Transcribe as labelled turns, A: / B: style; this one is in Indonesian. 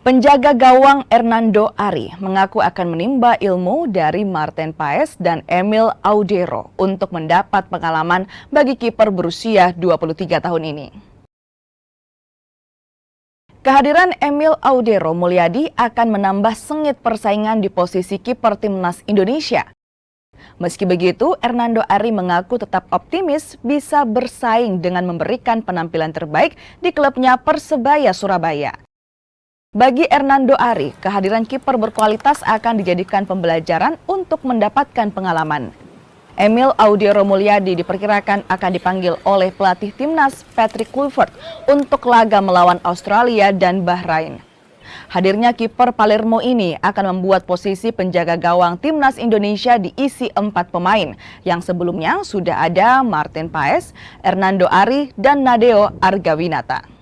A: Penjaga gawang Hernando Ari mengaku akan menimba ilmu dari Martin Paes dan Emil Audero untuk mendapat pengalaman bagi kiper berusia 23 tahun ini. Kehadiran Emil Audero Mulyadi akan menambah sengit persaingan di posisi kiper timnas Indonesia. Meski begitu, Hernando Ari mengaku tetap optimis bisa bersaing dengan memberikan penampilan terbaik di klubnya Persebaya Surabaya. Bagi Hernando Ari, kehadiran kiper berkualitas akan dijadikan pembelajaran untuk mendapatkan pengalaman. Emil Audero Mulyadi diperkirakan akan dipanggil oleh pelatih timnas Patrick Kluivert untuk laga melawan Australia dan Bahrain. Hadirnya kiper Palermo ini akan membuat posisi penjaga gawang timnas Indonesia diisi 4 pemain yang sebelumnya sudah ada Martin Paes, Hernando Ari, dan Nadeo Argawinata.